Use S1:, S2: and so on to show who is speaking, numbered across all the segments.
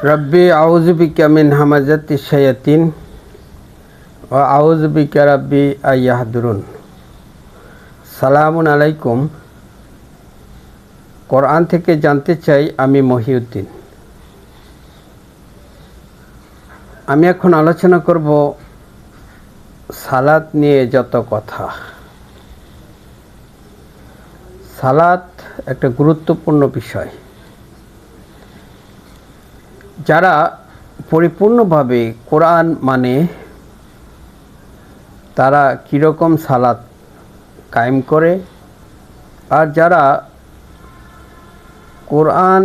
S1: রব্বি আউযু বিকা মিন হামাযাতিশ শায়াতিন ওয়া আউযু বিকা রব্বি আইয়াহদুরুন। সালামুন আলাইকুম। কোরআন থেকে জানতে চাই, আমি মহিউদ্দিন। আমি এখন আলোচনা করব সালাত নিয়ে। যত কথা, সালাত একটা গুরুত্বপূর্ণ বিষয়। যারা পরিপূর্ণভাবে কোরআন মানে তারা কীরকম সালাত কায়েম করে, আর যারা কোরআন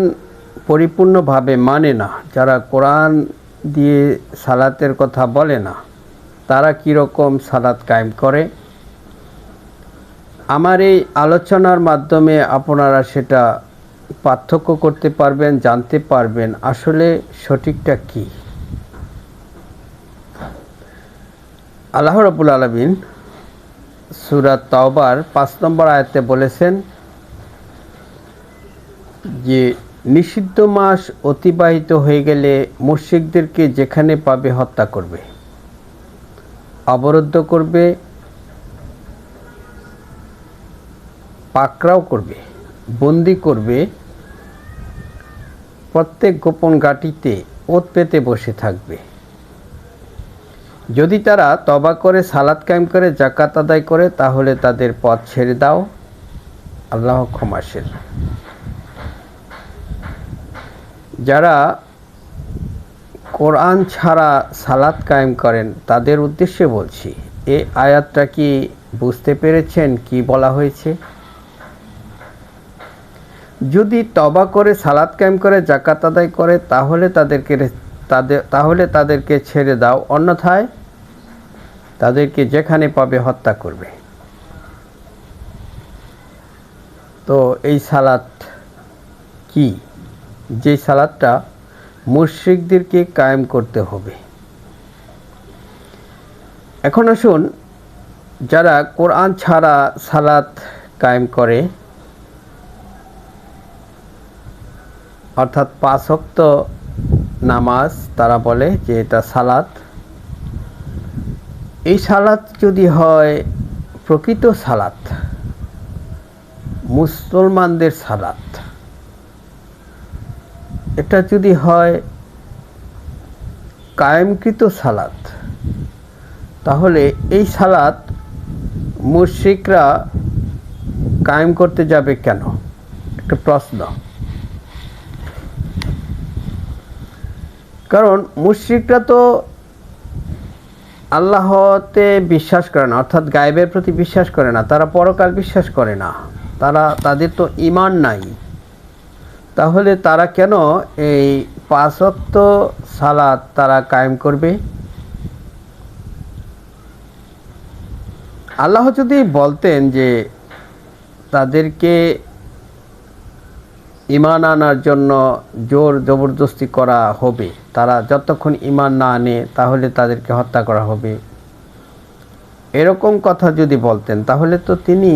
S1: পরিপূর্ণভাবে মানে না, যারা কোরআন দিয়ে সালাতের কথা বলে না, তারা কীরকম সালাত কায়েম করে, আমার এই আলোচনার মাধ্যমে আপনারা সেটা পার্থক্য করতে পারবেন, জানতে পারবেন আসলে সঠিকটা কি। আল্লাহ রাব্বুল আলামিন সূরা তাওবার 5 নম্বর আয়াতে বলেছেন যে নিষিদ্ধ মাস অতিবাহিত হয়ে গেলে মুশরিকদেরকে যেখানে পাবে হত্যা করবে, অবরুদ্ধ করবে, পাকড়াও করবে, বন্দি করবে, প্রত্যেক গোপন ঘাঁটিতে ওত পেতে বসে থাকবে। যদি তারা তওবা করে, সালাত কায়েম করে, যাকাত আদায় করে, তাহলে তাদের পথ ছেড়ে দাও, আল্লাহ ক্ষমাশীল। যারা কোরআন ছাড়া সালাত কায়েম করেন তাদের উদ্দেশ্যে বলছি, এই আয়াতটা কি বুঝতে পেরেছেন কি বলা হয়েছে? যদি তওবা করে, সালাত কায়েম করে, যাকাত আদায় করে, তাহলে তাদেরকে ছেড়ে দাও, অন্যথায় তাদেরকে যেখানে পাবে হত্যা করবে। তো এই সালাত কি? যে সালাতটা মুশরিকদেরকে কায়েম করতে হবে। এখন আসুন, যারা কোরআন ছাড়া সালাত কায়েম করে, অর্থাৎ 5 ওয়াক্ত নামাজ তারা বলে যে এটা সালাত, এই সালাত যদি হয় প্রকৃত সালাত, মুসলমানদের সালাত, এটা যদি হয় কায়েমকৃত সালাত, তাহলে এই সালাত মুশরিকরা কায়েম করতে যাবে কেন? একটা প্রশ্ন। কারণ মুশরিকরা তো আল্লাহতে বিশ্বাস করে না, অর্থাৎ গায়েবের প্রতি বিশ্বাস করে না, তারা পরকাল বিশ্বাস করে না, তাদের তো ঈমান নাই। তাহলে তারা কেন এই 5 ওয়াক্ত সালাত তারা কায়েম করবে? আল্লাহ যদি বলতেন যে তাদেরকে ঈমান আনার জন্য জোর জবরদস্তি করা হবে, তারা যতক্ষণ ঈমান না আনে তাহলে তাদেরকে হত্যা করা হবে, এরকম কথা যদি বলতেন, তাহলে তো তিনি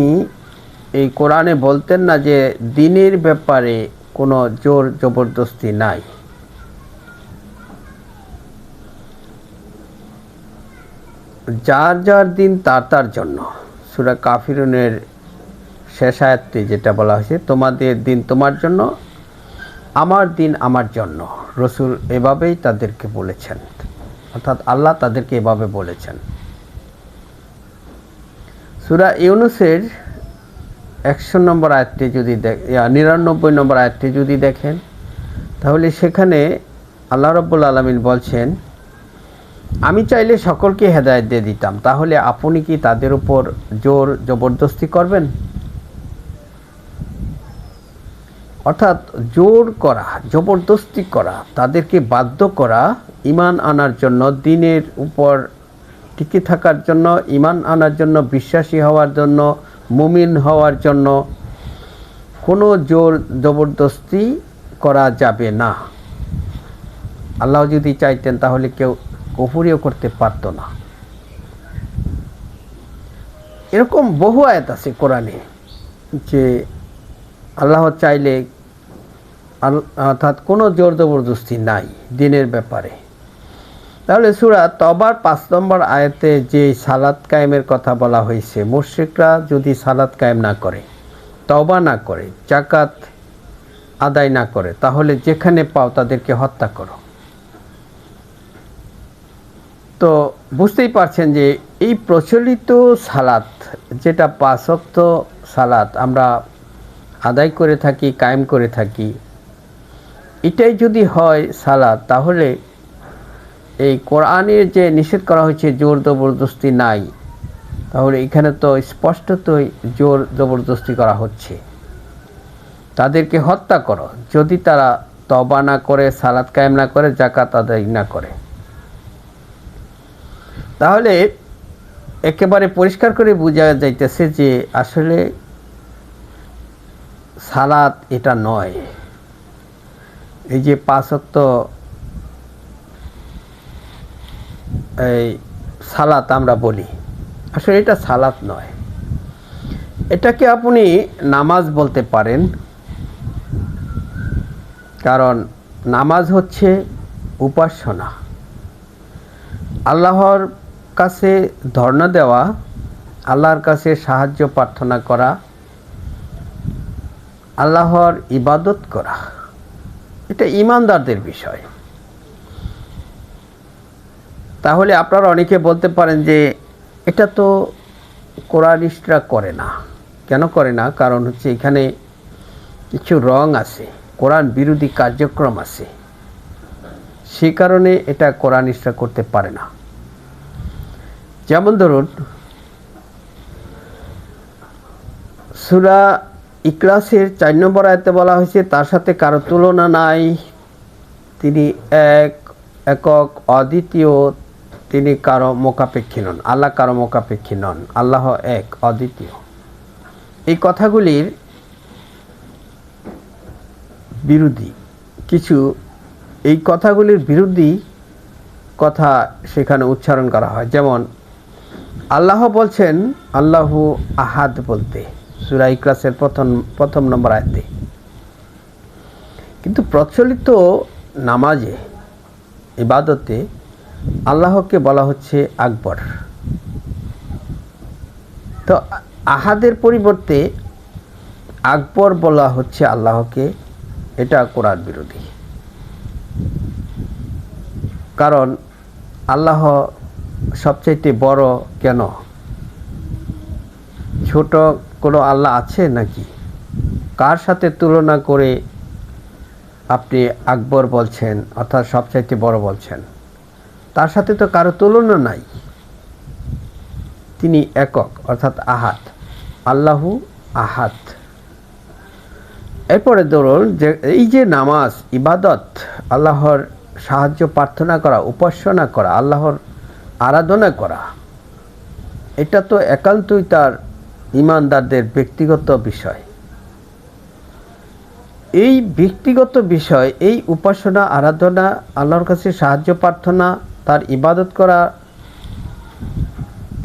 S1: এই কোরআনে বলতেন না যে দ্বীনের ব্যাপারে কোনো জোর জবরদস্তি নাই। যার যার দিন তার তার জন্য। সূরা কাফিরুনের শেষ আয়াতে যেটা বলা হয়েছে, তোমাদের দিন তোমার জন্য, আমার দিন আমার জন্য, রসুল এভাবেই তাদেরকে বলেছেন, অর্থাৎ আল্লাহ তাদেরকে এভাবে বলেছেন। সূরা ইউনূসের 100 নম্বর আয়াতটি যদি 99 নম্বর আয়াতটি যদি দেখেন, তাহলে সেখানে আল্লাহ রাব্বুল আলামিন বলছেন, আমি চাইলে সকলকে হেদায়েত দিয়ে দিতাম, তাহলে আপনি কি তাদের উপর জোর জবরদস্তি করবেন? অর্থাৎ জোর করা, জবরদস্তি করা, তাদেরকে বাধ্য করা ঈমান আনার জন্য, দ্বীনের উপর টিকে থাকার জন্য, ঈমান আনার জন্য, বিশ্বাসী হওয়ার জন্য, মুমিন হওয়ার জন্য কোনো জোর জবরদস্তি করা যাবে না। আল্লাহ যদি চাইতেন তাহলে কেউ কুফরিও করতে পারতো না। এরকম বহু আয়াত আছে কোরআনে যে আল্লাহ চাইলে অর্থাৎ কোনো জোর জবরদস্তি নাই দিনের ব্যাপারে। তাহলে সূরা তওবার 5 নম্বর আয়াতে যে সালাত কায়েমের কথা বলা হয়েছে, মুশরিকরা যদি সালাত কায়েম না করে, তওবা না করে, যাকাত আদায় না করে, তাহলে যেখানে পাও তাদেরকে হত্যা করো। তো বুঝতেই পারছেন যে এই প্রচলিত সালাত, যেটা 5 ওয়াক্ত সালাত আমরা আদায় করে থাকি, কায়েম করে থাকি, এটাই যদি হয় সালাত, তাহলে এই কোরআনের যে নিষেধ করা হয়েছে জোর জবরদস্তি নাই, তাহলে এখানে তো স্পষ্টতই জোর জবরদস্তি করা হচ্ছে। তাদেরকে হত্যা করো যদি তারা তওবা না করে, সালাত কায়েম না করে, যাকাত আদায় না করে। তাহলে একেবারে পরিষ্কার করে বোঝা যাইতেছে যে আসলে সালাত এটা নয়। এই যে 5 ওয়াক্ত এই সালাত আমরা বলি, আসলে এটা সালাত নয়। এটাকে আপনি নামাজ বলতে পারেন, কারণ নামাজ হচ্ছে উপাসনা, আল্লাহর কাছে ধর্ণা দেওয়া, আল্লাহর কাছে সাহায্য প্রার্থনা করা, আল্লাহর ইবাদত করা, এটা ঈমানদারদের বিষয়। তাহলে আপনারা অনেকে বলতে পারেন যে এটা তো কোরআনিস্টরা করে না। কেন করে না? কারণ হচ্ছে এখানে কিছু রং আছে, কোরআন বিরোধী কার্যক্রম আছে, সেই কারণে এটা কোরআনিস্টরা করতে পারে না। যেমন ধরুন সূরা ইখলাসের 4 নম্বর আয়াতে বলা হয়েছে তার সাথে কারো তুলনা নাই, তিনি একক অদ্বিতীয়, তিনি কারো মোকাপেক্ষী নন, আল্লাহ কারো মোকাপেক্ষী নন, আল্লাহ এক অদ্বিতীয়। এই কথাগুলির বিরোধী কিছু, এই কথাগুলির বিরোধী কথা সেখানে উচ্চারণ করা হয়। যেমন আল্লাহ বলছেন আল্লাহু আহাদ বলতে সূরা ইখলাসের প্রথম নম্বর আয়াতে, কিন্তু প্রচলিত নামাজে, ইবাদতে আল্লাহকে বলা হচ্ছে আকবর। তো আহাদের পরিবর্তে আকবর বলা হচ্ছে আল্লাহকে, এটা কোরআন বিরোধী। কারণ আল্লাহ সবচাইতে বড় কেন? ছোট কোনো আল্লাহ আছে নাকি? কার সাথে তুলনা করে আপনি আকবর বলছেন, অর্থাৎ সবচাইতে বড় বলছেন? তার সাথে তো কারো তুলনা নাই। তিনি একক, অর্থাৎ আহাদ, আল্লাহু আহাদ। এরপরে ধরুন যে এই যে নামাজ, ইবাদত, আল্লাহর সাহায্য প্রার্থনা করা, উপাসনা করা, আল্লাহর আরাধনা করা, এটা তো একান্তই তার ঈমানদারদের ব্যক্তিগত বিষয়। এই ব্যক্তিগত বিষয়, এই উপাসনা, আরাধনা, আল্লাহর কাছে সাহায্য প্রার্থনা, তার ইবাদত করা,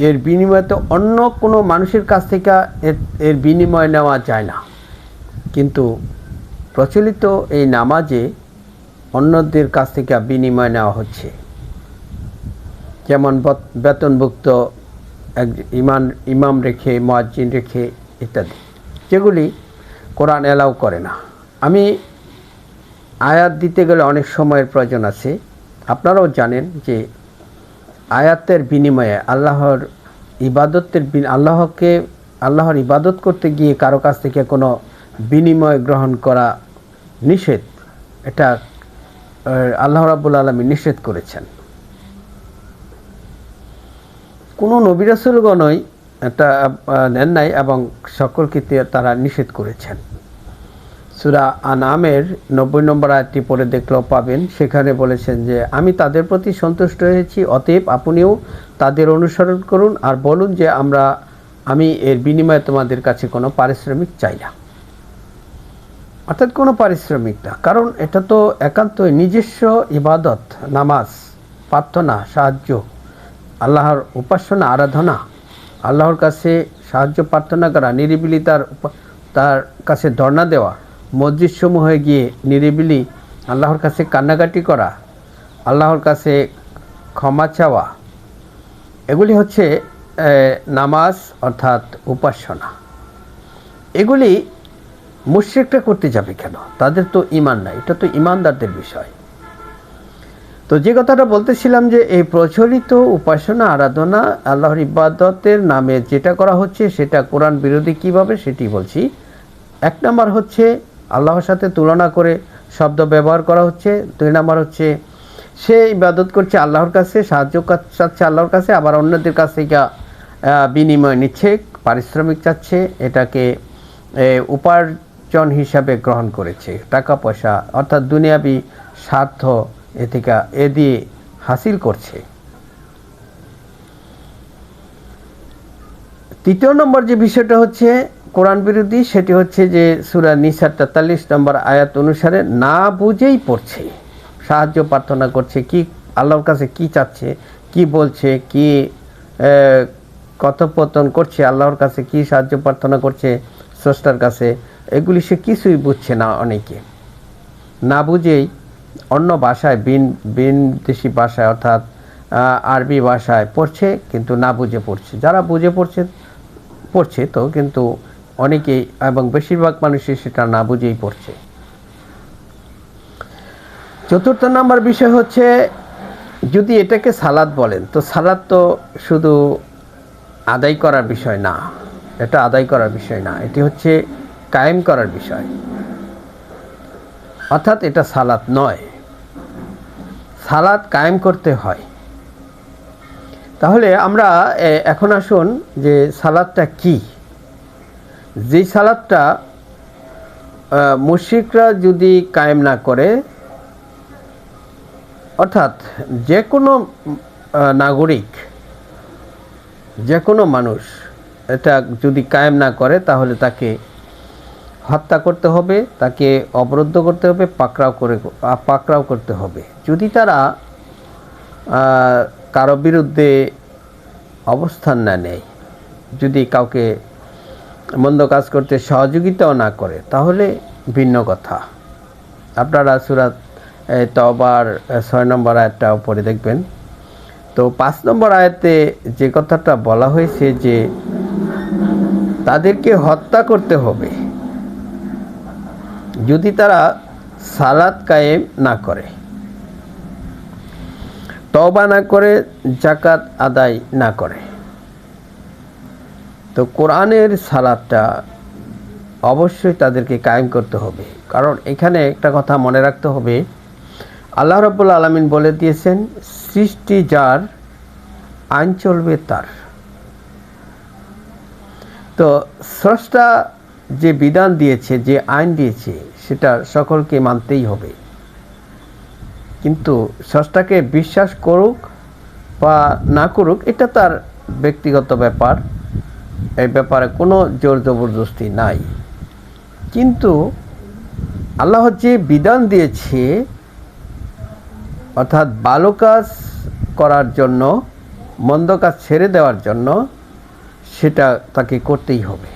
S1: এর বিনিময়ে তো অন্য কোনো মানুষের কাছ থেকে এর বিনিময় নেওয়া যায় না। কিন্তু প্রচলিত এই নামাজে অন্যদের কাছ থেকে বিনিময় নেওয়া হচ্ছে। যেমন বেতনভুক্ত এক ইমাম রেখে, মুয়াজ্জিন রেখে ইত্যাদি, যেগুলি কোরআন এলাও করে না। আমি আয়াত দিতে গেলে অনেক সময়ের প্রয়োজন আছে। আপনারাও জানেন যে আয়াতের বিনিময়ে আল্লাহর ইবাদত করতে গিয়ে কারো কাছ থেকে কোনো বিনিময় গ্রহণ করা নিষেধ। এটা আল্লাহ রাব্বুল আলামিন নিষেধ করেছেন। কোনো নবী রাসূলগণই এটা নেন নাই এবং সকলকে তারা নিষেধ করেছেন। সূরা আনআমের 90 নম্বর আয়াতটি পড়ে দেখলেও পাবেন, সেখানে বলেছেন যে আমি তাদের প্রতি সন্তুষ্ট হয়েছি, অতএব আপনিও তাদের অনুসরণ করুন আর বলুন যে আমি এর বিনিময়ে তোমাদের কাছে কোনো পারিশ্রমিক চাই না। অর্থাৎ কোনো পারিশ্রমিক না, কারণ এটা তো একান্তই নিজস্ব ইবাদত, নামাজ, প্রার্থনা, সাহায্য, আল্লাহর উপাসনা, আরাধনা, আল্লাহর কাছে সাহায্য প্রার্থনা করা, নিরিবিলি তার কাছে ধর্ণা দেওয়া, মসজিদ সমূহে গিয়ে নিরিবিলি আল্লাহর কাছে কান্নাকাটি করা, আল্লাহর কাছে ক্ষমা চাওয়া, এগুলি হচ্ছে নামাজ অর্থাৎ উপাসনা। এগুলি মুশরিকরা করতে যাবে কেন? তাদের তো ঈমান নাই, এটা তো ঈমানদারদের বিষয়। তো যে কথাটা বলতেছিলাম যে এই প্রচলিত উপাসনা আরাধনা আল্লাহর ইবাদতের নামে যেটা করা হচ্ছে সেটা কোরআন বিরোধী কীভাবে সেটি বলছি। এক নম্বর হচ্ছে আল্লাহর সাথে তুলনা করে শব্দ ব্যবহার করা হচ্ছে। দুই নম্বর হচ্ছে সে ইবাদত করছে আল্লাহর কাছে, সাহায্য চাচ্ছে আল্লাহর কাছে, আবার অন্যদের কাছ থেকে বিনিময় নিচ্ছে, পারিশ্রমিক চাচ্ছে, এটাকে উপার্জন হিসাবে গ্রহণ করেছে, টাকা পয়সা অর্থাৎ দুনিয়াবি স্বার্থ এ দিয়ে হাসিল করছে। তৃতীয় নম্বর যে বিষয়টা হচ্ছে কোরআন বিরোধী, সেটি হচ্ছে যে সূরা নিসার 43 নম্বর আয়াত অনুসারে না বুঝেই পড়ছে, সাহায্য প্রার্থনা করছে, কি আল্লাহর কাছে কি চাচ্ছে, কি বলছে, কি কথোপকথন করছে, আল্লাহর কাছে কি সাহায্য প্রার্থনা করছে, স্রষ্টার কাছে, এগুলি সে কিছুই বুঝছে না। অনেকে না বুঝেই অন্য ভাষায় বিদেশি ভাষায় অর্থাৎ আরবি ভাষায় পড়ছে, কিন্তু না বুঝে পড়ছে। যারা বুঝে পড়ছে তো, কিন্তু অনেকেই এবং বেশিরভাগ মানুষই সেটা না বুঝেই পড়ছে। চতুর্থ নম্বর বিষয় হচ্ছে যদি এটাকে সালাত বলেন, তো সালাত তো শুধু আদায় করার বিষয় না, এটা আদায় করার বিষয় না, এটি হচ্ছে কায়েম করার বিষয়, অর্থাৎ এটা সালাত নয়, সালাত কায়েম করতে হয়। তাহলে আমরা এখন আসুন যে সালাতটা কি। যে সালাতটা মুশরিকরা যদি কায়েম না করে, অর্থাৎ যে কোনো নাগরিক, যে কোনো মানুষ এটা যদি কায়েম না করে, তাহলে তাকে হত্যা করতে হবে, তাকে অবরুদ্ধ করতে হবে, পাকড়াও করতে হবে। যদি তারা কারো বিরুদ্ধে অবস্থান না নেয়, যদি কাউকে মন্দ কাজ করতে সহযোগিতাও না করে, তাহলে ভিন্ন কথা। আপনারা সূরা তওবার 6 নম্বর আয়াতটা পড়ে দেখবেন। তো 5 নম্বর আয়াতে যে কথাটা বলা হয়েছে যে তাদেরকে হত্যা করতে হবে যদি তারা সালাত কায়েম না করে, তওবা না করে, যাকাত আদায় না করে। তো কোরআনের সালাতটা অবশ্যই তাদেরকে কায়েম করতে হবে। কারণ এখানে একটা কথা মনে রাখতে হবে, আল্লাহ রাব্বুল আলামিন বলে দিয়েছেন সৃষ্টি যার, আইন চলবে তার। তো স্রষ্টা যে বিধান দিয়েছে, যে আইন দিয়েছে, সেটা সকলকে মানতেই হবে। কিন্তু স্রষ্টাকে বিশ্বাস করুক বা না করুক, এটা তার ব্যক্তিগত ব্যাপার, এই ব্যাপারে কোনো জোর জবরদস্তি নাই। কিন্তু আল্লাহ যে বিধান দিয়েছে, অর্থাৎ ভালো কাজ করার জন্য, মন্দ কাজ ছেড়ে দেওয়ার জন্য, সেটা তাকে করতেই হবে।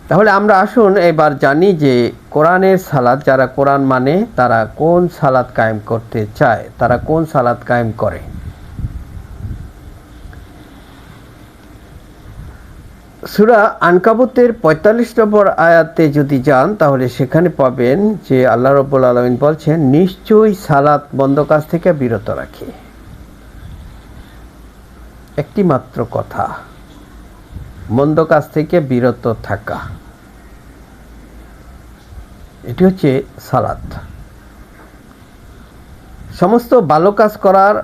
S1: তাহলে আমরা আসুন এবার জানি যে কোরআনের সালাত, যারা কোরআন মানে তারা কোন সালাত কায়েম করতে চায়, তারা কোন সালাত কায়েম করে। সূরা আনকাবুতের 45 নম্বর আয়াতে যদি যান, তাহলে সেখানে পাবেন যে আল্লাহ রাব্বুল আলামিন বলছেন নিশ্চয়ই সালাত মন্দ কাজ থেকে বিরত রাখে। একটি মাত্র কথা, মন্দ কাজ থেকে বিরত থাকা, এটি হচ্ছে সালাত। সমস্ত ভালো কাজ করার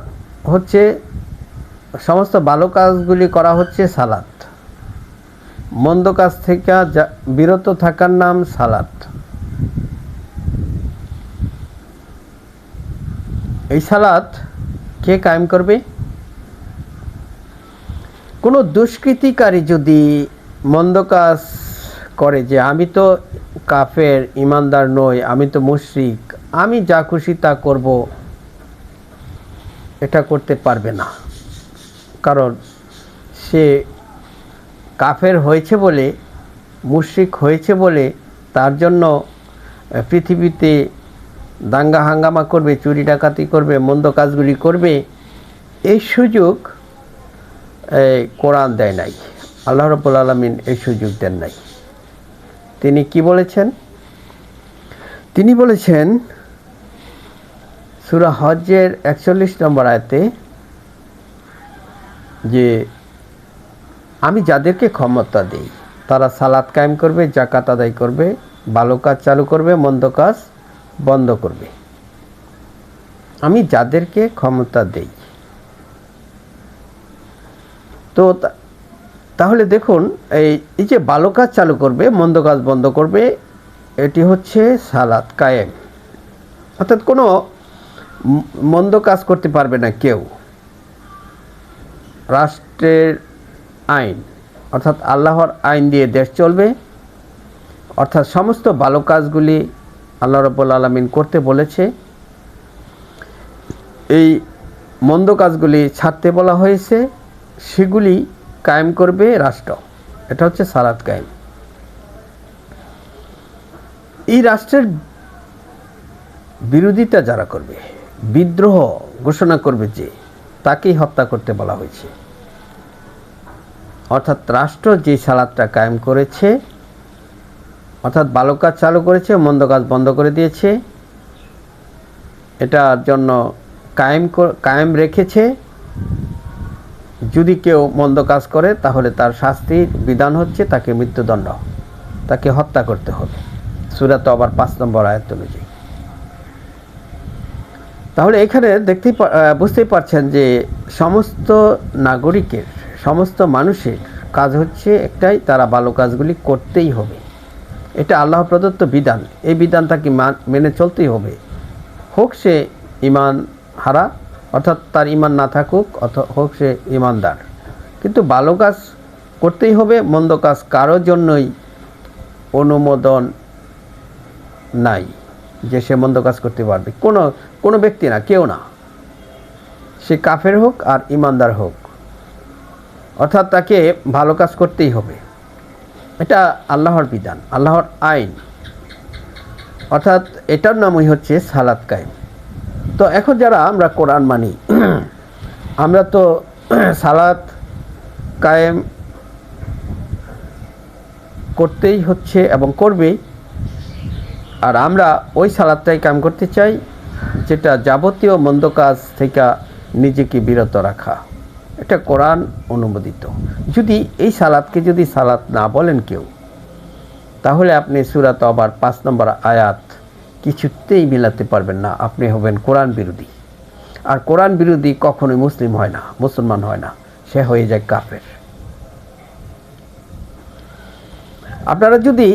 S1: হচ্ছে, সমস্ত ভালো কাজগুলি করা হচ্ছে সালাত, মন্দ কাজ থেকে বিরত থাকার নাম সালাত। এই সালাত কে কায়েম করবে? কোনো দুষ্কৃতিকারী যদি মন্দ কাজ করে, যে আমি তো কাফের, ইমানদার নই, আমি তো মুশরিক, আমি যা খুশি তা করব, এটা করতে পারবে না। কারণ সে কাফের হয়েছে বলে, মুশরিক হয়েছে বলে তার জন্য পৃথিবীতে দাঙ্গা হাঙ্গামা করবে, চুরি ডাকাতি করবে, মন্দ কাজগুলি করবে, এই সুযোগ কোরআন দেয় নাই। আল্লাহ রাব্বুল আলামিন এই সুযোগ দেন নাই। তিনি কি বলেছেন? তিনি বলেছেন সূরা হজ্জের ৪১ নম্বর আয়াতে যে আমি যাদেরকে ক্ষমতা দেই তারা সালাত কায়েম করবে, যাকাত আদায় করবে, ভালো কাজ চালু করবে, মন্দ কাজ বন্ধ করবে। আমি যাদেরকে ক্ষমতা দেই। তো তাহলে দেখুন এই যে ভালো কাজ চালু করবে, মন্দ কাজ বন্ধ করবে, এটি হচ্ছে সালাত কায়েম। অর্থাৎ কোনো মন্দ কাজ করতে পারবে না কেউ। রাষ্ট্রের আইন অর্থাৎ আল্লাহর আইন দিয়ে দেশ চলবে। অর্থাৎ সমস্ত ভালো কাজগুলি আল্লাহ রাব্বুল আলামিন করতে বলেছে। এই মন্দ কাজগুলি ছাড়তে বলা হয়েছে, সেগুলি কায়েম করবে রাষ্ট্র। এটা হচ্ছে সালাত কায়েম। এই রাষ্ট্রের বিরোধিতা যারা করবে, বিদ্রোহ ঘোষণা করবে, যে তাকেই হত্যা করতে বলা হয়েছে। অর্থাৎ রাষ্ট্র যে সালাতটা কায়েম করেছে, অর্থাৎ ভালো কাজ চালু করেছে, মন্দ কাজ বন্ধ করে দিয়েছে, এটার জন্য কায়েম রেখেছে। যদি কেউ মন্দ কাজ করে তাহলে তার শাস্তির বিধান হচ্ছে তাকে মৃত্যুদণ্ড, তাকে হত্যা করতে হবে, সূরা তওবার ৫ নম্বর আয়াত অনুযায়ী। তাহলে এখানে বুঝতেই পারছেন যে সমস্ত নাগরিকের, সমস্ত মানুষের কাজ হচ্ছে একটাই, তারা ভালো কাজগুলি করতেই হবে। এটা আল্লাহ প্রদত্ত বিধান। এই বিধান তাকে মেনে চলতেই হবে, হোক সে ঈমান হারা, অর্থাৎ তার ঈমান না থাকুক, হোক সে ঈমানদার, কিন্তু ভালো কাজ করতেই হবে। মন্দ কাজ কারোর জন্যই অনুমোদন নাই যে সে মন্দ কাজ করতে পারবে। কোনো ব্যক্তি না, কেউ না, সে কাফের হোক আর ঈমানদার হোক, অর্থাৎ তাকে ভালো কাজ করতেই হবে। এটা আল্লাহর বিধান, আল্লাহর আইন, অর্থাৎ এটার নামই হচ্ছে সালাত কায়েম। তো এখন যারা আমরা কোরআন মানি, আমরা তো সালাত কায়েম করতেই হচ্ছে এবং করবেই। আর আমরা ওই সালাতটাই কায়েম করতে চাই যেটা যাবতীয় মন্দ কাজ থেকে নিজেকে বিরত রাখা। এটা কোরআন অনুমোদিত। যদি এই সালাতকে যদি সালাত না বলেন কেউ, তাহলে আপনি সূরা তওবার ৫ নম্বর আয়াত কিছুতেই মিলাতে পারবেন না। আপনি হবেন কোরআন বিরোধী। আর কোরআন বিরোধী কখনোই মুসলিম হয় না, মুসলমান হয় না, সে হয়ে যায় কাফের। আপনারা যদি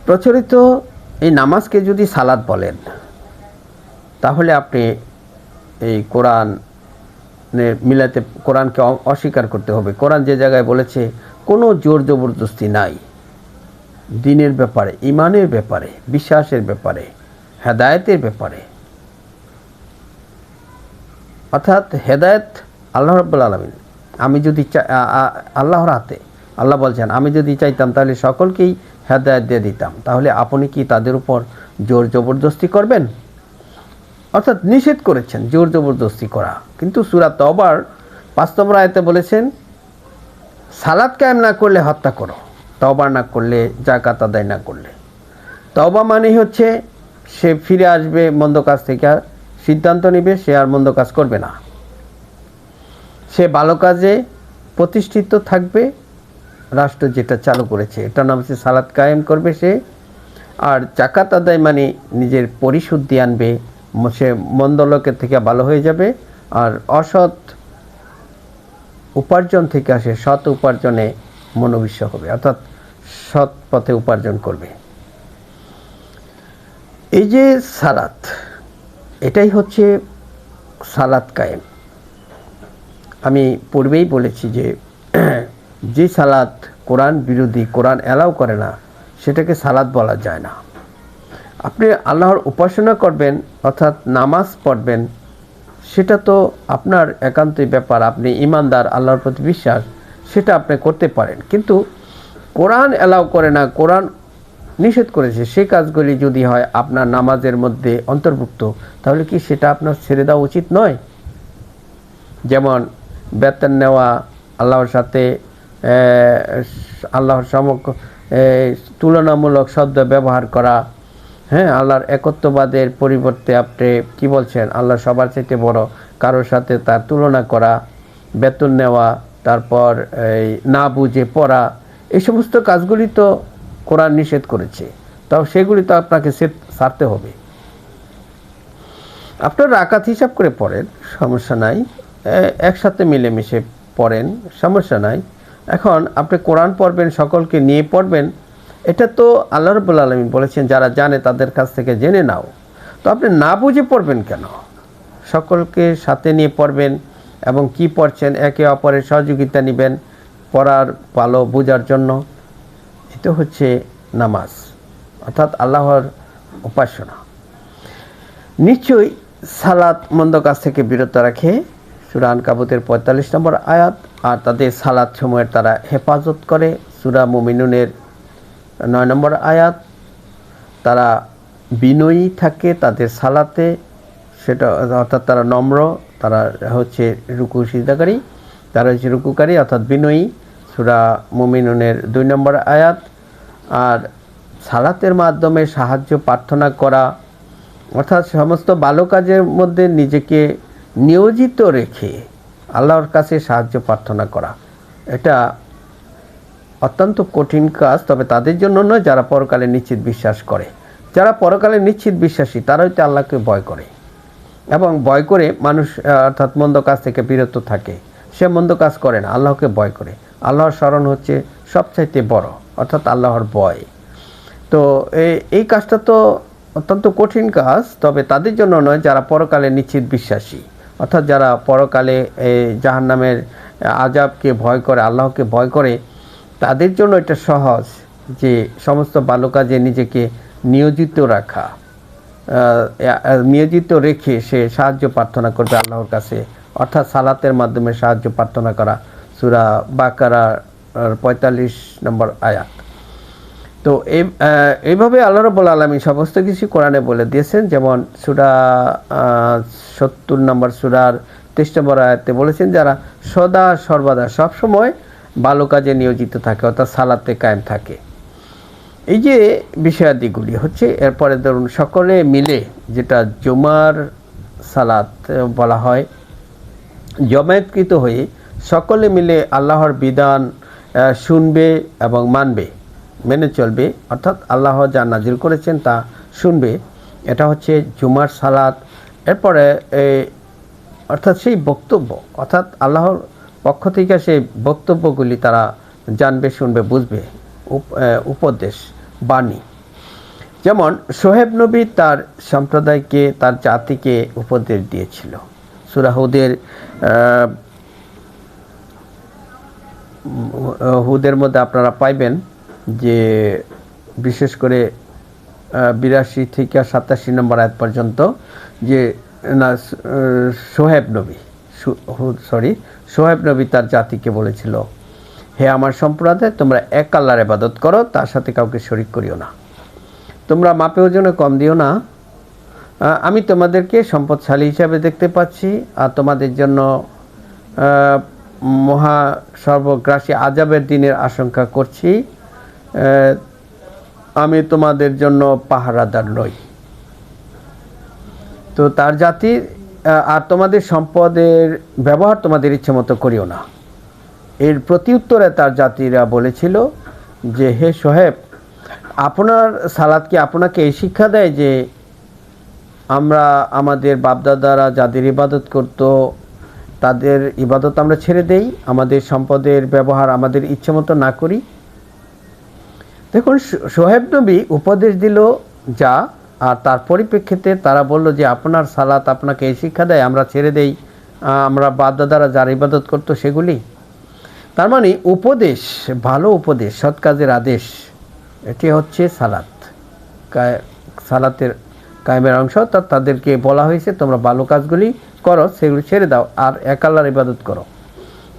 S1: প্রচলিত এই নামাজকে যদি সালাত বলেন, তাহলে আপনি এই কোরআনকে অস্বীকার করতে হবে। কোরআন যে জায়গায় বলেছে কোনো জোর জবরদস্তি নাই দ্বীনের ব্যাপারে, ঈমানের ব্যাপারে, বিশ্বাসের ব্যাপারে, হেদায়েতের ব্যাপারে। অর্থাৎ হেদায়েত আল্লাহ রাব্বুল আলামিন। আমি যদি আল্লাহর হাতে, আল্লাহ বলছেন আমি যদি চাইতাম তাহলে সকলকেই হেদায়েত দিয়ে দিতাম। তাহলে আপনি কি তাদের উপর জোর জবরদস্তি করবেন? অর্থাৎ নিষেধ করেছেন জোর জবরদস্তি করা। কিন্তু সূরা তওবার ৫ নম্বর আয়াতে বলেছেন সালাত কায়েম না করলে হত্যা করো, তওবা না করলে, যাকাত আদায় না করলে। তওবা মানে হচ্ছে সে ফিরে আসবে মন্দ কাজ থেকে, সিদ্ধান্ত নেবে সে আর মন্দ কাজ করবে না, সে ভালো কাজে প্রতিষ্ঠিত থাকবে। রাষ্ট্র যেটা চালু করেছে এটার নাম হচ্ছে সালাত কায়েম করবে সে। আর যাকাত আদায় মানে নিজের পরিশুদ্ধি আনবে, সে মন্দ লোকের থেকে ভালো হয়ে যাবে। আর অসৎ উপার্জন থেকে আসে সৎ উপার্জনে মনোবিশ্ব হবে, অর্থাৎ সৎ পথে উপার্জন করবে। এই যে সালাত, এটাই হচ্ছে সালাত কায়েম। আমি পূর্বেই বলেছি যে সালাত কোরআন বিরোধী, কোরআন অ্যালাউ করে না, সেটাকে সালাত বলা যায় না। আপনি আল্লাহর উপাসনা করবেন, অর্থাৎ নামাজ পড়বেন, সেটা তো আপনার একান্তই ব্যাপার। আপনি ঈমানদার, আল্লাহর প্রতি বিশ্বাস, সেটা আপনি করতে পারেন। কিন্তু কোরআন অ্যালাউ করে না, কোরআন নিষেধ করেছে, সেই কাজগুলি যদি হয় আপনার নামাজের মধ্যে অন্তর্ভুক্ত, তাহলে কি সেটা আপনার ছেড়ে দেওয়া উচিত নয়? যেমন বেতন নেওয়া, আল্লাহর সাথে আল্লাহর তুলনামূলক শব্দ ব্যবহার করা, হ্যাঁ, আল্লাহর একত্ববাদের পরিবর্তে আপনি কি বলছেন, আল্লাহ সবার চাইতে বড়, কারোর সাথে তার তুলনা করা, বেতন নেওয়া, তারপর এই না বুঝে পড়া, এই সমস্ত কাজগুলি তো কোরআন নিষেধ করেছে, তাও সেগুলি তো আপনাকে ছাড়তে হবে। আপনার রাকাত হিসাব করে পড়েন, সমস্যা নাই, একসাথে মিলেমিশে পড়েন, সমস্যা নাই। এখন আপনি কোরআন পড়বেন, সকলকে নিয়ে পড়বেন, এটা তো আল্লাহ রাব্বুল আলামিন বলেছেন যারা জানে তাদের কাছ থেকে জেনে নাও। তো আপনি না বুঝে পড়বেন কেন? সকলকে সাথে নিয়ে পড়বেন এবং কি পড়ছেন একে অপরের সহযোগিতা নেবেন পড়ার ভালো বোঝার জন্য। এটা হচ্ছে নামাজ, অর্থাৎ আল্লাহর উপাসনা। নিশ্চয়ই সালাত মন্দ কাজ থেকে বিরত রাখে, সূরা আনকাবুতের 45 নম্বর আয়াত। আর তাদের সালাত সময়ের তারা হেফাজত করে, সূরা মুমিনুনের 9 নম্বর আয়াত। তারা বিনয়ী থাকে তাদের সালাতে, সেটা অর্থাৎ তারা নম্র, তারা হচ্ছে রুকু সিজদাকারী, তারা হচ্ছে রুকুকারী অর্থাৎ বিনয়ী, সূরা মুমিনুনের 2 নম্বর আয়াত। আর সালাতের মাধ্যমে সাহায্য প্রার্থনা করা, অর্থাৎ সমস্ত ভালো কাজের মধ্যে নিজেকে নিয়োজিত রেখে আল্লাহর কাছে সাহায্য প্রার্থনা করা, এটা অত্যন্ত কঠিন কাজ। তবে তাদের জন্য নয় যারা পরকালে নিশ্চিত বিশ্বাস করে। যারা পরকালে নিশ্চিত বিশ্বাসী তারা হয়তো আল্লাহকে ভয় করে, এবং ভয় করে মানুষ অর্থাৎ মন্দ কাজ থেকে বিরত থাকে। সে মন্দ কাজ করে না, আল্লাহকে ভয় করে। আল্লাহর স্মরণ হচ্ছে সবচাইতে বড়, অর্থাৎ আল্লাহর ভয়। তো এই কাজটা তো অত্যন্ত কঠিন কাজ, তবে তাদের জন্য নয় যারা পরকালে নিশ্চিত বিশ্বাসী, অর্থাৎ যারা পরকালে জাহান্নামের আযাবকে ভয় করে, আল্লাহকে ভয় করে, তাদের জন্য এটা সহজ যে সমস্ত ভালো কাজে নিজেকে নিয়োজিত রাখা, নিয়োজিত রেখে সে সাহায্য প্রার্থনা করবে আল্লাহর কাছে, অর্থাৎ সালাতের মাধ্যমে সাহায্য প্রার্থনা করা, সূরা বাকারার 45 নম্বর আয়াত। তো এইভাবে আল্লাহ রাব্বুল আলামিন সমস্ত কিছু কোরআনে বলে দিয়েছেন। যেমন সূরা 70 নম্বর সূরার 23 নম্বর আয়াতে বলেছেন যারা সদা সর্বদা সবসময় ভালো কাজে নিয়োজিত থাকে, অর্থাৎ সালাতে কায়েম থাকে। এই যে বিষয়াদিগুলি হচ্ছে, এরপরে ধরুন সকলে মিলে, যেটা জুমার সালাত বলা হয়, জমায়েতকৃত হয়ে সকলে মিলে আল্লাহর বিধান শুনবে এবং মানবে, মেনে চলবে, অর্থাৎ আল্লাহ যা নাজিল করেছেন তা শুনবে, এটা হচ্ছে জুমার সালাত। এরপরে অর্থাৎ সেই বক্তব্য, অর্থাৎ আল্লাহর পক্ষ থেকে সেই বক্তব্যগুলি তারা জানবে, শুনবে, বুঝবে, উপদেশ বাণী। যেমন শোয়েব নবী তার সম্প্রদায়কে, তার জাতিকে উপদেশ দিয়েছিল। সূরা হুদের মধ্যে আপনারা পাইবেন যে বিশেষ করে 82 থেকে 87 নম্বর আয়াত পর্যন্ত যে শোয়েব নবী তার জাতিকে বলেছিল, হে আমার সম্প্রদায়, তোমরা এক আল্লাহর ইবাদত করো, তার সাথে কাউকে শরীক করিও না, তোমরা মাপে ওজনে কম দিও না, আমি তোমাদেরকে সম্পদশালী হিসাবে দেখতে পাচ্ছি, আর তোমাদের জন্য মহা সর্বগ্রাসী আযাবের দিনের আশঙ্কা করছি, আমি তোমাদের জন্য পাহারাদার নই। তো তার জাতির আর তোমাদের সম্পদের ব্যবহার তোমাদের ইচ্ছে মতো করিও না। এর প্রতি উত্তরে তার জাতিরা বলেছিল যে, হে শোয়েব, আপনার সালাত কি আপনাকে এই শিক্ষা দেয় যে আমরা আমাদের বাপদাদারা যাদের ইবাদত করত তাদের ইবাদত আমরা ছেড়ে দেই, আমাদের সম্পদের ব্যবহার আমাদের ইচ্ছে মতো না করি? দেখুন, শোয়েব নবী উপদেশ দিল যা, আর তার পরিপ্রেক্ষিতে তারা বলল যে আপনার সালাত আপনাকে এই শিক্ষা দেয় আমরা ছেড়ে দেই আমরা বাপদাদারা যার ইবাদত করতো সেগুলি। তার মানে উপদেশ, ভালো উপদেশ, সৎ কাজের আদেশ, এটি হচ্ছে সালাতের কায়েমের অংশ। তাদেরকে বলা হয়েছে তোমরা ভালো কাজগুলি করো, সেগুলি ছেড়ে দাও, আর এক আল্লাহর ইবাদত করো।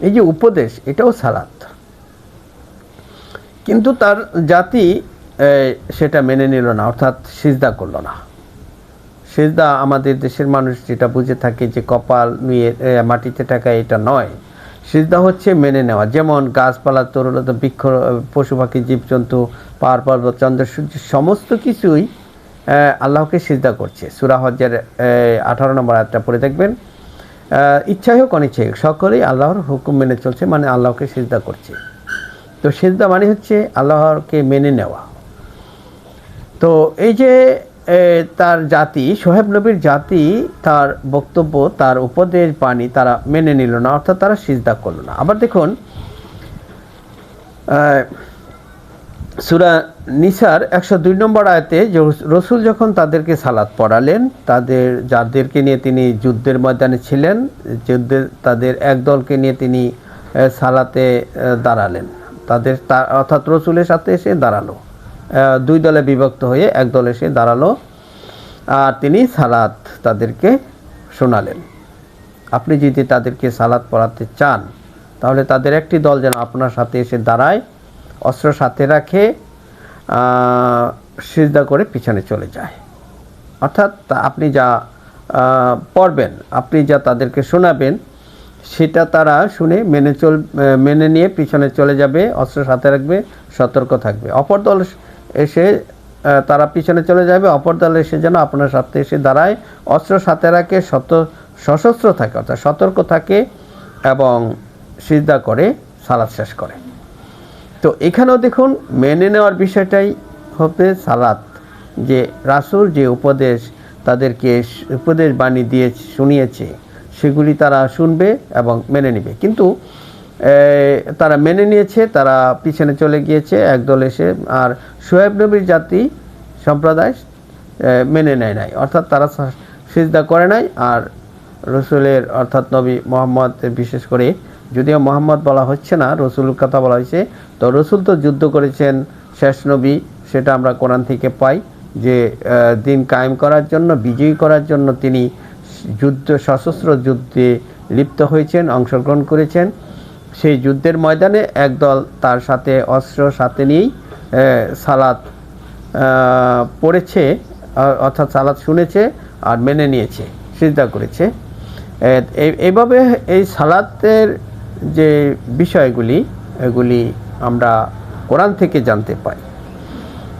S1: এই যে উপদেশ, এটাও সালাত। কিন্তু তার জাতি সেটা মেনে নিল না, অর্থাৎ সিজদা করলো না। সিজদা আমাদের দেশের মানুষ যেটা বুঝে থাকে যে কপাল নুয়ে মাটিতে থাকা, এটা নয়। সিজদা হচ্ছে মেনে নেওয়া। যেমন গাছপালা, তরুলতা, বৃক্ষ, পশু পাখি, জীবজন্তু, পাহাড় পর্বত, চন্দ্র সূর্য সমস্ত কিছুই আল্লাহকে সিজদা করছে। সূরা হজ্জের 18 নম্বর আয়াতটা পড়ে দেখবেন। ইচ্ছাই হোক অনিচ্ছাই হোক সকলেই আল্লাহর হুকুম মেনে চলছে, মানে আল্লাহকে সিজদা করছে। তো সিজদা মানে হচ্ছে আল্লাহকে মেনে নেওয়া। তো এই যে তার জাতি, শোয়েব নবীর জাতি, তার বক্তব্য, তার উপদেশ বাণী তারা মেনে নিল না, অর্থাৎ তারা সিজদা করল না। আবার দেখুন সূরা নিসার 102 নম্বর আয়াতে রসুল যখন তাদেরকে সালাত পড়ালেন, যাদেরকে নিয়ে তিনি যুদ্ধের ময়দানে ছিলেন, তাদের এক দলকে নিয়ে তিনি সালাতে দাঁড়ালেন, অর্থাৎ রসুলের সাথে এসে দাঁড়ালো। দুই দলে বিভক্ত হয়ে এক দল এসে দাঁড়ালো, আর তিনি সালাত তাদেরকে শোনালেন। আপনি যদি তাদেরকে সালাত পড়াতে চান, তাহলে তাদের একটি দল যেন আপনার সাথে এসে দাঁড়ায়, অস্ত্র সাথে রাখে, সিজদা করে পিছনে চলে যায়। অর্থাৎ আপনি যা পড়বেন, আপনি যা তাদেরকে শোনাবেন, সেটা তারা শুনে মেনে নিয়ে পিছনে চলে যাবে, অস্ত্র সাথে রাখবে, সতর্ক থাকবে। অপর দল এসে তারা পিছনে চলে যাবে, অপর দল এসে যেন আপনার সাথে এসে দাঁড়ায়, অস্ত্র সাথে রাখে, সশস্ত্র থাকে, অর্থাৎ সতর্ক থাকে এবং সিজদা করে সালাত শেষ করে। তো এখানেও দেখুন মেনে নেওয়ার বিষয়টাই হবে সালাত, যে রাসূল যে তাদেরকে উপদেশ বাণী দিয়ে শুনিয়েছে, সেগুলি তারা শুনবে এবং মেনে নেবে। কিন্তু তারা মেনে নিয়েছে, তারা পিছনে চলে গিয়েছে একদল এসে, আর শোয়েব নবীর জাতি সম্প্রদায় মেনে নেয় নাই, অর্থাৎ তারা সিজদা করে নাই। আর রসুলের অর্থাৎ নবী মুহাম্মদ, বিশেষ করে যদিও মুহাম্মদ বলা হচ্ছে না, রসুলের কথা বলা হয়েছে, তো রসুল তো যুদ্ধ করেছেন, শেষ নবী, সেটা আমরা কোরআন থেকে পাই যে দিন কায়েম করার জন্য, বিজয়ী করার জন্য তিনি সশস্ত্র যুদ্ধে লিপ্ত হয়েছেন, অংশগ্রহণ করেছেন। সেই যুদ্ধের ময়দানে একদল তার সাথে অস্ত্র সাথে নিয়েই সালাত পড়েছে, অর্থাৎ সালাত শুনেছে আর মেনে নিয়েছে, সিজদা করেছে। এইভাবে এই সালাতের যে বিষয়গুলি, এগুলি আমরা কোরআন থেকে জানতে পাই।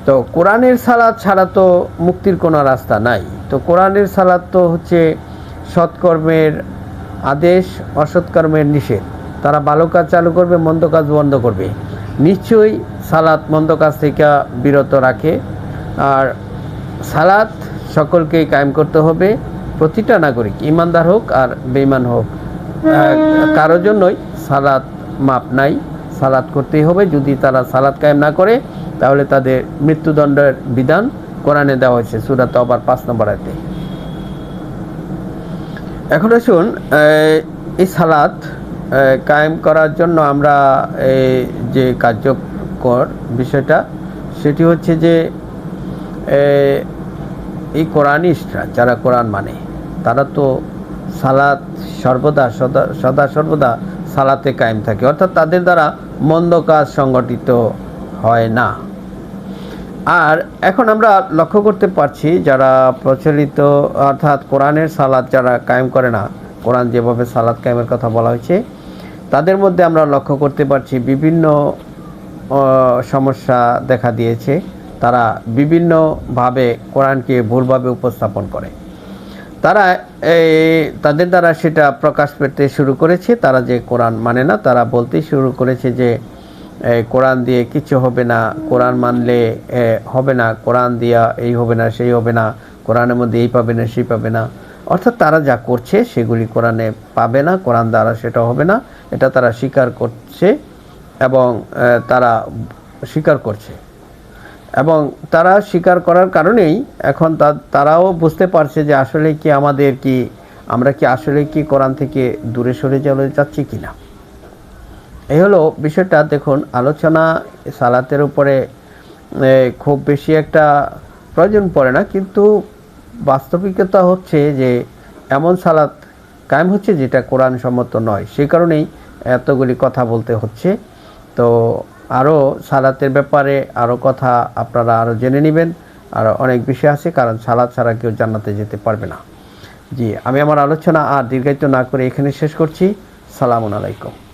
S1: তো কোরআনের সালাত ছাড়া তো মুক্তির কোনো রাস্তা নাই। তো কোরআনের সালাত তো হচ্ছে সৎকর্মের আদেশ, অসৎকর্মের নিষেধ। তারা ভালো কাজ চালু করবে, মন্দ কাজ বন্ধ করবে। নিশ্চয়ই সালাত মন্দ কাজ থেকে বিরত রাখে। আর সালাত সকলকেই কায়েম করতে হবে, প্রতিটা নাগরিক, ইমানদার হোক আর বেঈমান হোক, কারোর জন্যই সালাত মাপ নাই। সালাত করতেই হবে। যদি তারা সালাত কায়েম না করে, তাহলে তাদের মৃত্যুদণ্ডের বিধান কোরআনে দেওয়া হয়েছে সূরা তাওবার 5 নম্বর আয়াতে। এখন আসুন, এই সালাত কায়েম করার জন্য আমরা যে কার্যকর বিষয়টা, সেটি হচ্ছে যে এই কোরআনিস্টরা, যারা কোরআন মানে, তারা তো সালাত সদা সর্বদা সালাতে কায়েম থাকে, অর্থাৎ তাদের দ্বারা মন্দ কাজ সংগঠিত হয় না। আর এখন আমরা লক্ষ্য করতে পারছি, যারা প্রচলিত অর্থাৎ কোরআনের সালাত যারা কায়েম করে না, কোরআন যেভাবে সালাত কায়েমের কথা বলা হয়েছে, তাদের মধ্যে আমরা লক্ষ্য করতে পারছি বিভিন্ন সমস্যা দেখা দিয়েছে। তারা বিভিন্নভাবে কোরআনকে ভুলভাবে উপস্থাপন করে। তাদের দ্বারা সেটা প্রকাশ পেতে শুরু করেছে। তারা যে কোরআন মানে না, তারা বলতেই শুরু করেছে যে কোরআন দিয়ে কিছু হবে না, কোরআন মানলে হবে না, কোরআন দিয়া এই হবে না, সেই হবে না, কোরআনের মধ্যে এই পাবে না, সেই পাবে না। অর্থাৎ তারা যা করছে সেগুলি কোরআনে পাবে না, কোরআন দ্বারা সেটা হবে না, এটা তারা স্বীকার করছে এবং স্বীকার করছে। এবং তারা স্বীকার করার কারণেই এখন তারাও বুঝতে পারছে যে আসলে কি আমরা কি আসলে কি কোরআন থেকে দূরে সরে যাচ্ছি কিনা। এই হলো বিষয়টা। দেখুন, আলোচনা সালাতের উপরে খুব বেশি একটা প্রয়োজন পড়ে না, কিন্তু বাস্তবিকতা হচ্ছে যে এমন সালাত কায়েম হচ্ছে যেটা কোরআন সম্মত নয়, সেই কারণেই এতগুলি কথা বলতে হচ্ছে। তো আরও সালাতের ব্যাপারে আরও কথা আপনারা আরও জেনে নেবেন। আরও অনেক বিষয় আছে, কারণ সালাত ছাড়া কেউ জান্নাতে যেতে পারবে না। জি, আমি আমার আলোচনা আর দীর্ঘায়িত না করে এখানে শেষ করছি। সালামুন আলাইকুম।